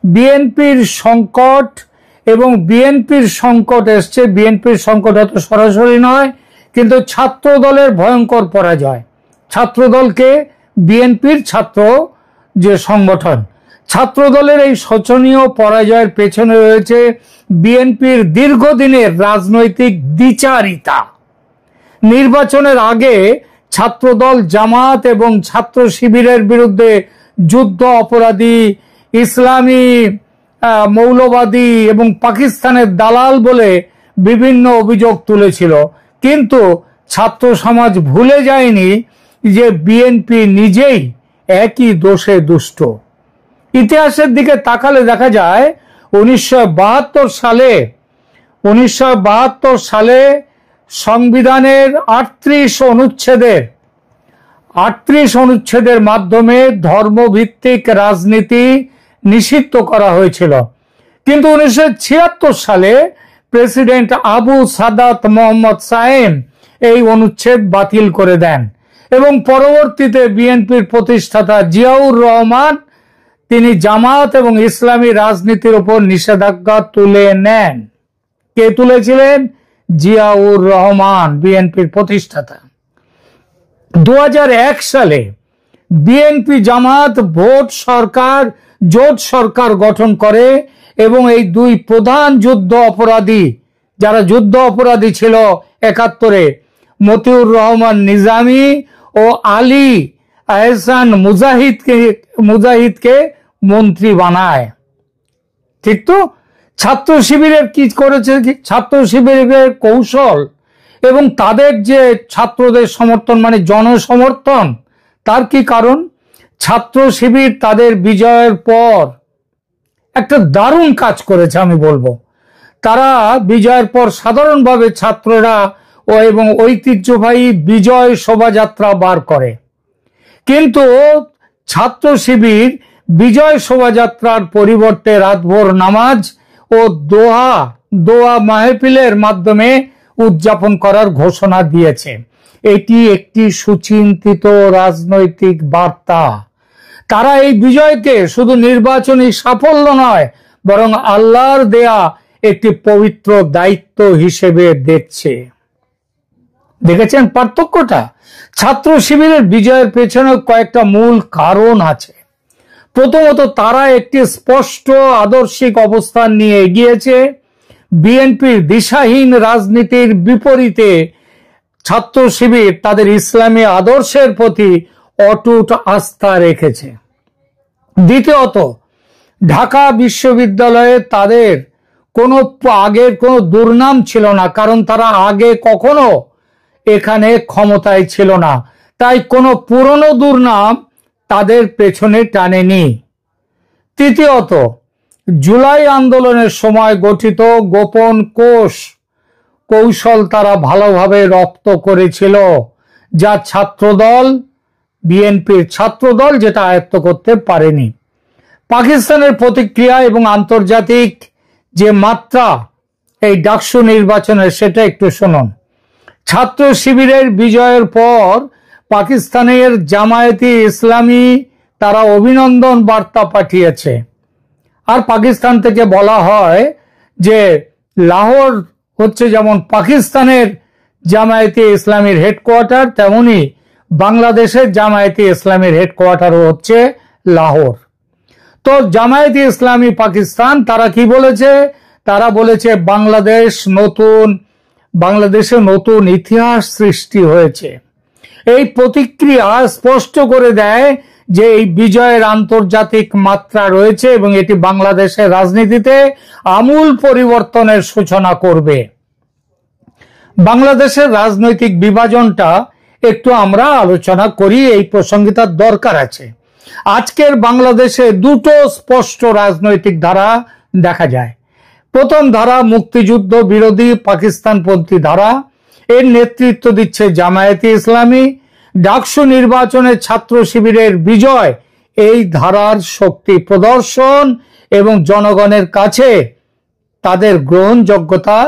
বিএনপির সংকট, এবং বিএনপির সংকট এসছে, বিএনপির সংকট এত সরাসরি নয়, কিন্তু ছাত্র দলের ভয়ঙ্কর পরাজয়। ছাত্র দলকে, বিএনপির ছাত্র যে সংগঠন, ছাত্র দলের এই শোচনীয় পরাজয়ের পেছনে রয়েছে বিএনপির দীর্ঘদিনের রাজনৈতিক দ্বিচারিতা। নির্বাচনের আগে ছাত্রদল, জামাত এবং ছাত্র শিবিরের বিরুদ্ধে যুদ্ধ অপরাধী, ইসলামী মৌলবাদী এবং পাকিস্তানের দালাল বলে বিভিন্ন অভিযোগ তুলেছিল, কিন্তু ছাত্র সমাজ ভুলে যায়নি যে বিএনপি নিজেই একই দোষে দুষ্ট। ইতিহাসের দিকে তাকালে দেখা যায় 1972 সালে সংবিধানের 38 অনুচ্ছেদের মাধ্যমে ধর্মভিত্তিক রাজনীতি নিষিদ্ধ করা হয়েছিল, কিন্তু 1976 সালে প্রেসিডেন্ট আবু সাদাত মোহাম্মদ সায়েম এই অনুচ্ছেদ বাতিল করে দেন এবং পরবর্তীতে বিএনপির প্রতিষ্ঠাতা জিয়াউর রহমান তিনি জামাত এবং ইসলামী রাজনীতির উপর নিষেধাজ্ঞা তুলে নেন। কে তুলেছিলেন? জিয়াউর রহমান, বিএনপির প্রতিষ্ঠাতা। 2001 সালে বিএনপি জামাত জোট সরকার গঠন করে এবং এই দুই প্রধান যুদ্ধ অপরাধী, যারা যুদ্ধ অপরাধী ছিল 71-এ, মতিউর রহমান নিজামী ও আলী আহসান মুজাহিদকে মন্ত্রী বানায়। ঠিক তো? ছাত্র শিবিরের কি করেছে? ছাত্র শিবিরের কৌশল এবং তাদের যে ছাত্রদের সমর্থন, মানে জনসমর্থন, তার কি কারণ? ছাত্র শিবির তাদের বিজয়ের পর একটা দারুণ কাজ করেছে, আমি বলবো। তারা বিজয়ের পর সাধারণভাবে ছাত্ররা এবং ঐতিহ্যবাহী বিজয় শোভাযাত্রা বার করে, কিন্তু ছাত্র শিবির বিজয় শোভাযাত্রার পরিবর্তে রাতভর নামাজ ও দোয়া মাহফিলের মাধ্যমে উদযাপন করার ঘোষণা দিয়েছে। এটি একটি সুচিন্তিত রাজনৈতিক বার্তা। তারা এই বিজয়কে শুধু নির্বাচনী সাফল্য নয়, বরং আল্লাহর দেয়া একটি পবিত্র দায়িত্ব হিসেবে দেখছে। দেখেছেন পার্থক্যটা? ছাত্র শিবিরের বিজয়ের পেছনে কয়েকটা মূল কারণ আছে। প্রথমত, তারা একটি স্পষ্ট আদর্শিক অবস্থান নিয়ে এগিয়েছে। বিএনপির দিশাহীন রাজনীতির বিপরীতে ছাত্র শিবির তাদের ইসলামী আদর্শের প্রতি অটুট আস্থা রেখেছে। দ্বিতীয়ত, ঢাকা বিশ্ববিদ্যালয়ে তাদের আগের কোনো দুর্নাম ছিল না, কারণ তারা আগে কখনো এখানে ক্ষমতায় ছিল না, তাই কোনো পুরনো দুর্নাম তাদের পেছনে টানেনি। তৃতীয়ত, জুলাই আন্দোলনের সময় গঠিত গোপন কৌশল তারা ভালোভাবে রপ্ত করেছিল, যা বিএনপির ছাত্রদল যেটা আয়ত্ত করতে পারেনি। পাকিস্তানের প্রতিক্রিয়া এবং আন্তর্জাতিক যে মাত্রা এই ডাকসু নির্বাচনের, সেটা একটু শুনুন। ছাত্র শিবিরের বিজয়ের পর পাকিস্তানের জামায়াতে ইসলামী তারা অভিনন্দন বার্তা পাঠিয়েছে, আর পাকিস্তান থেকে বলা হয় যে লাহোর হচ্ছে যেমন পাকিস্তানের জামায়াতে ইসলামীর হেডকোয়ার্টার, তেমনি বাংলাদেশের জামায়াতে ইসলামীর হেডকোয়ার্টারও হচ্ছে লাহোর। তো জামায়াতে ইসলামী পাকিস্তান তারা কি বলেছে? তারা বলেছে বাংলাদেশে নতুন ইতিহাস সৃষ্টি হয়েছে। এই প্রতিক্রিয়া স্পষ্ট করে দেয় যে এই বিজয়ের আন্তর্জাতিক মাত্রা রয়েছে এবং এটি বাংলাদেশের রাজনীতিতে আমূল পরিবর্তনের সূচনা করবে। বাংলাদেশের রাজনৈতিক বিভাজনটা একটু আমরা আলোচনা করি, এই প্রসঙ্গে তার দরকার আছে। আজকের বাংলাদেশে দুটো স্পষ্ট রাজনৈতিক ধারা দেখা যায়। প্রথম ধারা মুক্তিযুদ্ধ বিরোধী পাকিস্তানপন্থী ধারা, এর নেতৃত্ব দিচ্ছে জামায়াতে ইসলামী। ডাকসু নির্বাচনে ছাত্র শিবিরের বিজয় এই ধারার শক্তি প্রদর্শন এবং জনগণের কাছে তাদের গ্রহণযোগ্যতা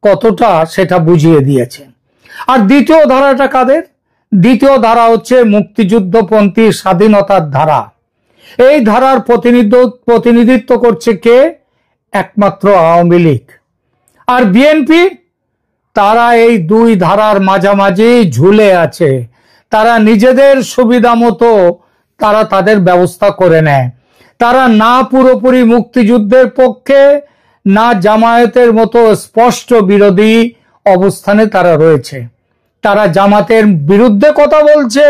কতটা সেটা বুঝিয়ে দিয়েছে। আর দ্বিতীয় ধারাটা কাদের? দ্বিতীয় ধারা হচ্ছে মুক্তিযুদ্ধপন্থী স্বাধীনতার ধারা। এই ধারার প্রতিনিধিত্ব করছে কে? একমাত্র আওয়ামী লীগ। আর বিএনপি, তারা এই দুই ধারার মাঝামাঝি ঝুলে আছে। তারা নিজেদের সুবিধা মতো তারা তাদের ব্যবস্থা করে নেয়। তারা না পুরোপুরি মুক্তিযুদ্ধের পক্ষে, না জামায়াতের মতো স্পষ্ট বিরোধী অবস্থানে তারা রয়েছে। তারা জামাতের বিরুদ্ধে কথা বলছে,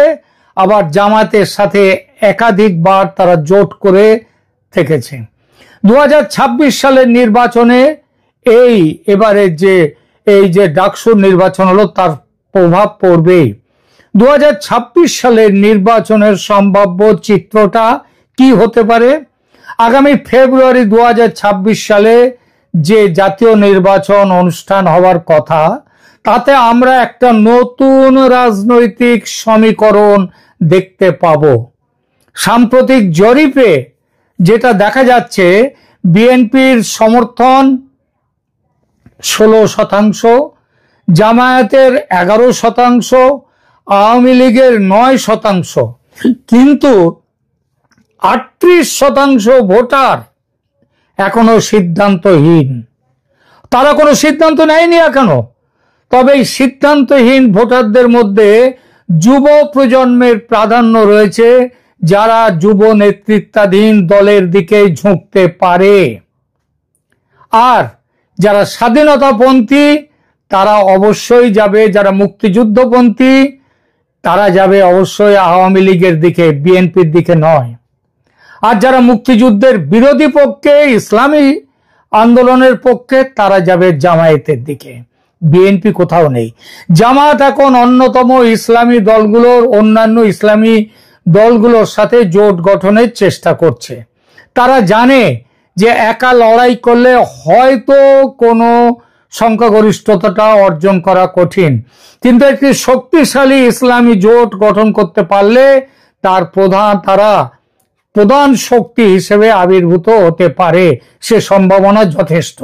আবার জামাতের সাথে একাধিকবার তারা জোট করে থেকেছে। 2026 সালের নির্বাচনে এবারে এই যে ডাকসুর নির্বাচন হলো, তার প্রভাব পড়বে। 2026 সালের নির্বাচনের সম্ভাব্য চিত্রটা কি হতে পারে? আগামী ফেব্রুয়ারি 2026 সালে যে জাতীয় নির্বাচন অনুষ্ঠান হওয়ার কথা, তাতে আমরা একটা নতুন রাজনৈতিক সমীকরণ দেখতে পাব। সাম্প্রতিক জরিপে যেটা দেখা যাচ্ছে, বিএনপির সমর্থন 16%, জামায়াতের 11%, আওয়ামী লীগের 9%, কিন্তু 38% ভোটার এখনো সিদ্ধান্তহীন। তারা কোনো সিদ্ধান্ত নেয়নি এখনো। তবে এই সিদ্ধান্তহীন ভোটারদের মধ্যে যুব প্রজন্মের প্রাধান্য রয়েছে, যারা যুব নেতৃত্বাধীন দলের দিকে ঝুঁকতে পারে। আর যারা স্বাধীনতাপন্থী তারা অবশ্যই যাবে, যারা মুক্তিযুদ্ধপন্থী তারা যাবে অবশ্যই আওয়ামী লীগের দিকে, বিএনপির দিকে নয়। আর যারা মুক্তিযুদ্ধের বিরোধী পক্ষে, ইসলামী আন্দোলনের পক্ষে, তারা যাবে জামায়াতের দিকে। বিএনপি কোথাও নেই। জামাত এখন অন্যতম ইসলামী দলগুলোর, অন্যান্য ইসলামী দলগুলোর সাথে জোট গঠনের চেষ্টা করছে। তারা জানে যে একা লড়াই করলে হয়তো কোনো সংখ্যাগরিষ্ঠতা অর্জন করা কঠিন, কিন্তু একটি শক্তিশালী ইসলামী জোট গঠন করতে পারলে তারা প্রধান শক্তি হিসেবে আবির্ভূত হতে পারে। সে সম্ভাবনা যথেষ্ট।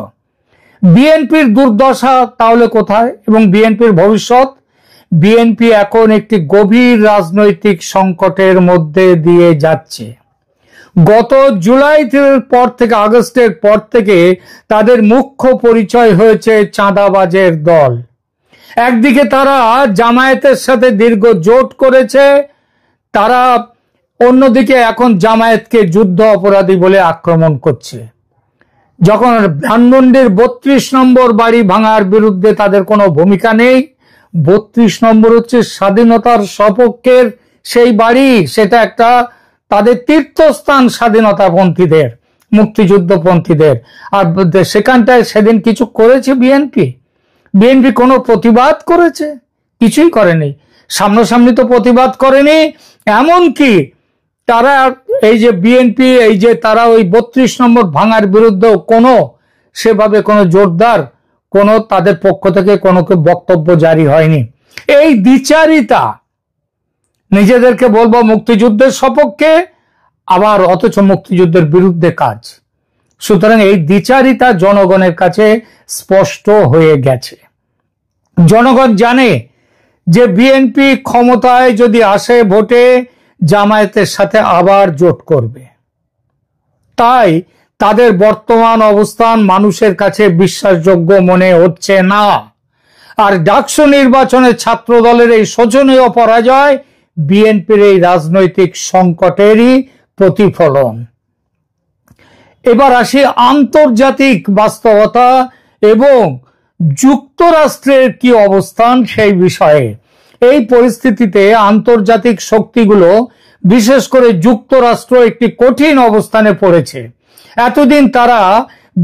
বিএনপির দুর্দশা তাহলে কোথায় এবং বিএনপির ভবিষ্যৎ? বিএনপি এখন একটি গভীর রাজনৈতিক সংকটের মধ্যে দিয়ে যাচ্ছে। গত জুলাইয়ের পর থেকে, আগস্টের পর থেকে তাদের মুখ্য পরিচয় হয়েছে চাঁদাবাজের দল। একদিকে তারা জামায়াতের সাথে দীর্ঘ জোট করেছে, তারা অন্যদিকে এখন জামায়াতকে যুদ্ধ অপরাধী বলে আক্রমণ করছে। যখন ধানমন্ডির 32 নম্বর বাড়ি ভাঙার বিরুদ্ধে তাদের কোনো ভূমিকা নেই, 32 নম্বর হচ্ছে স্বাধীনতার সপক্ষের সেই বাড়ি, সেটা একটা তাদের তীর্থস্থান স্বাধীনতাপন্থীদের, মুক্তিযুদ্ধপন্থীদের। আর সেখানটায় সেদিন কিছু করেছে বিএনপি কোনো প্রতিবাদ করেছে? কিছুই করেনি। সামনাসামনি তো প্রতিবাদ করেনি। এমনকি তারা এই যে বিএনপি, তারা ওই 32 নম্বর ভাঙার বিরুদ্ধে সেভাবে কোনো জোরদার তাদের পক্ষ থেকে কোনো বক্তব্য জারি হয়নি। এই দ্বিচারিতা, নিজেদেরকে বলবো মুক্তিযুদ্ধের সপক্ষে, আবার অথচ মুক্তিযুদ্ধের বিরুদ্ধে কাজ। সুতরাং এই দ্বিচারিতা জনগণের কাছে স্পষ্ট হয়ে গেছে। জনগণ জানে যে বিএনপি ক্ষমতায় যদি আসে ভোটে, জামায়াতের সাথে আবার জোট করবে। তাই তাদের বর্তমান অবস্থান মানুষের কাছে বিশ্বাসযোগ্য মনে হচ্ছে না। আর ডাকসু নির্বাচনে ছাত্র দলের এই শোচনীয় পরাজয় বিএনপির এই রাজনৈতিক সংকটেরই প্রতিফলন। এবার আসি আন্তর্জাতিক বাস্তবতা এবং যুক্তরাষ্ট্রের কি অবস্থান সেই বিষয়ে। এই পরিস্থিতিতে আন্তর্জাতিক শক্তিগুলো, বিশেষ করে যুক্তরাষ্ট্র, একটি কঠিন অবস্থানে পড়েছে। এতদিন তারা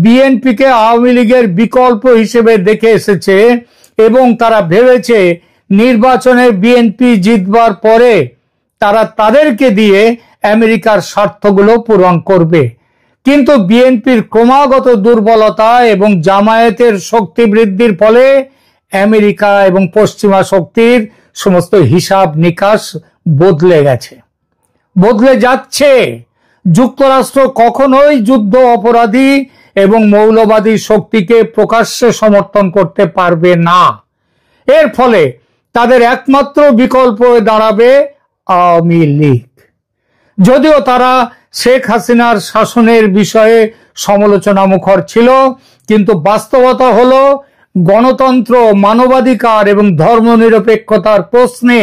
বিএনপিকে আওয়ামী লীগের বিকল্প হিসেবে দেখে এসেছে এবং তারা ভেবেছে নির্বাচনে বিএনপি জিতবার পরে তারা তাদেরকে দিয়ে আমেরিকার স্বার্থগুলো পূরণ করবে। কিন্তু বিএনপির ক্রমাগত দুর্বলতা এবং জামায়াতের শক্তি বৃদ্ধির ফলে আমেরিকা এবং পশ্চিমা শক্তির সমস্ত হিসাব নিকাশ বদলে যাচ্ছে। যুক্তরাষ্ট্র কখনোই যুদ্ধ অপরাধী এবং মৌলবাদী শক্তিকে প্রকাশ্যে সমর্থন করতে পারবে না। এর ফলে তাদের একমাত্র বিকল্প দাঁড়াবে আওয়ামী লীগ। যদিও তারা শেখ হাসিনার শাসনের বিষয়ে সমালোচনা মুখর ছিল, কিন্তু বাস্তবতা হলো গণতন্ত্র, মানবাধিকার এবং ধর্মনিরপেক্ষতার প্রশ্নে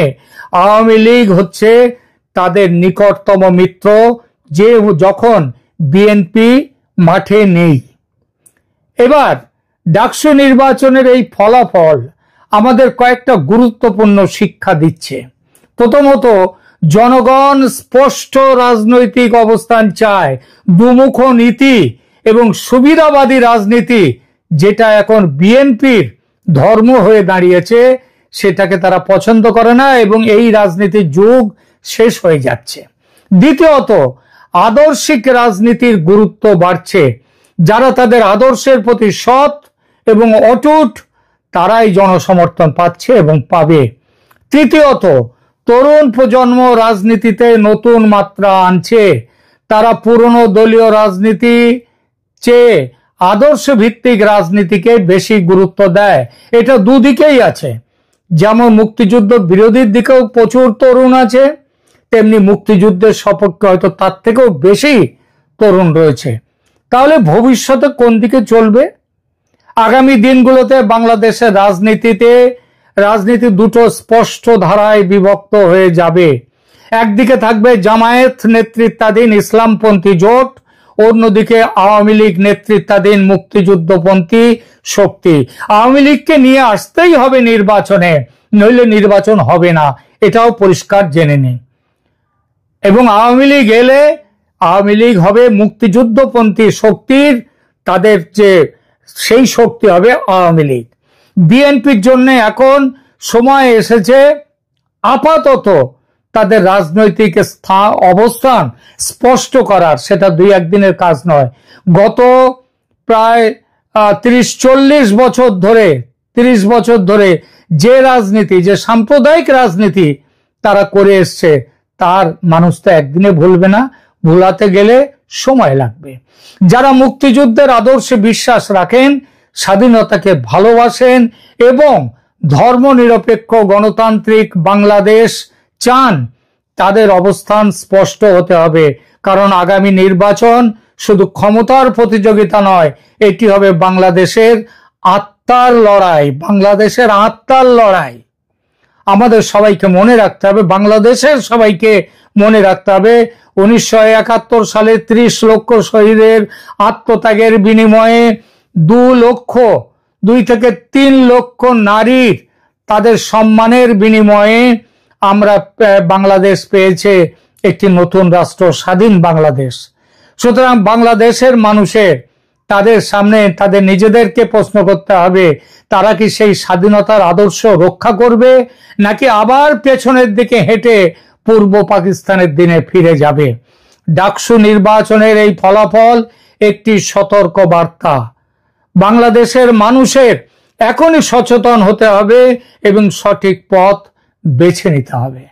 আওয়ামী লীগ হচ্ছে তাদের নিকটতম মিত্র, যে যখন বিএনপি মাঠে নেই। এবার ডাকসু নির্বাচনের এই ফলাফল আমাদের কয়েকটা গুরুত্বপূর্ণ শিক্ষা দিচ্ছে। প্রথমত, জনগণ স্পষ্ট রাজনৈতিক অবস্থান চায়। দুমুখ নীতি এবং সুবিধাবাদী রাজনীতি, যেটা এখন বিএনপির ধর্ম হয়ে দাঁড়িয়েছে, সেটাকে তারা পছন্দ করে না এবং এই রাজনীতির যুগ শেষ হয়ে যাচ্ছে। দ্বিতীয়ত, আদর্শিক রাজনীতির গুরুত্ব বাড়ছে। যারা তাদের আদর্শের প্রতি সৎ এবং অটুট, তারাই জনসমর্থন পাচ্ছে এবং পাবে। তৃতীয়ত, তরুণ প্রজন্ম রাজনীতিতে নতুন মাত্রা আনছে। তারা পুরনো দলীয় রাজনীতি চেয়ে আদর্শ ভিত্তিক রাজনীতিকে বেশি গুরুত্ব দেয়। এটা দুদিকেই আছে। যেমন মুক্তিযুদ্ধ বিরোধীর দিকেও প্রচুর তরুণ আছে, তেমনি মুক্তিযুদ্ধের সপক্ষে হয়তো তার থেকেও বেশি তরুণ রয়েছে। তাহলে ভবিষ্যতে কোন দিকে চলবে? আগামী দিনগুলোতে বাংলাদেশের রাজনীতি দুটো স্পষ্ট ধারায় বিভক্ত হয়ে যাবে। একদিকে থাকবে জামায়াত নেতৃত্বাধীন ইসলামপন্থী জোট, অন্যদিকে আওয়ামী লীগ নেতৃত্বাধীন মুক্তিযুদ্ধপন্থী শক্তি। আওয়ামী লীগকে নিয়ে আসতেই হবে নির্বাচনে, নইলে নির্বাচন হবে না, এটাও পরিষ্কার জেনে নিন। এবং আওয়ামী লীগ এলে আওয়ামী লীগ হবে মুক্তিযুদ্ধপন্থী শক্তির, তাদের যে সেই শক্তি হবে আওয়ামী লীগ। বিএনপির জন্য এখন সময় এসেছে আপাতত তাদের রাজনৈতিক অবস্থান স্পষ্ট করার। সেটা দুই একদিনের কাজ নয়। গত প্রায় 30-40 বছর ধরে যে রাজনীতি, যে সাম্প্রদায়িক রাজনীতি তারা করে এসছে, তার মানুষ তো একদিনে ভুলবে না, ভুলাতে গেলে সময় লাগবে। যারা মুক্তিযুদ্ধের আদর্শে বিশ্বাস রাখেন, স্বাধীনতাকে ভালোবাসেন এবং ধর্মনিরপেক্ষ গণতান্ত্রিক বাংলাদেশ চান, তাদের অবস্থান স্পষ্ট হতে হবে। কারণ আগামী নির্বাচন শুধু ক্ষমতার প্রতিযোগিতা নয়, এটি হবে বাংলাদেশের আত্মার লড়াই। বাংলাদেশের আত্মার লড়াই আমাদের সবাইকে মনে রাখতে হবে, বাংলাদেশের সবাইকে মনে রাখতে হবে। 1971 সালে 30 লক্ষ শহীদের আত্মত্যাগের বিনিময়ে 2 থেকে 3 লক্ষ নারীর তাদের সম্মানের বিনিময়ে আমরা বাংলাদেশ পেয়েছে একটি নতুন রাষ্ট্র, স্বাধীন বাংলাদেশ। সুতরাং বাংলাদেশের মানুষের তাদের সামনে তাদের নিজেদেরকে প্রশ্ন করতে হবে, তারা কি সেই স্বাধীনতার আদর্শ রক্ষা করবে, নাকি আবার পেছনের দিকে হেঁটে পূর্ব পাকিস্তানের দিনে ফিরে যাবে। ডাকসু নির্বাচনের এই ফলাফল একটি সতর্ক বার্তা। বাংলাদেশের মানুষের এখনই সচেতন হতে হবে এবং সঠিক পথ বেছে নিতে হবে।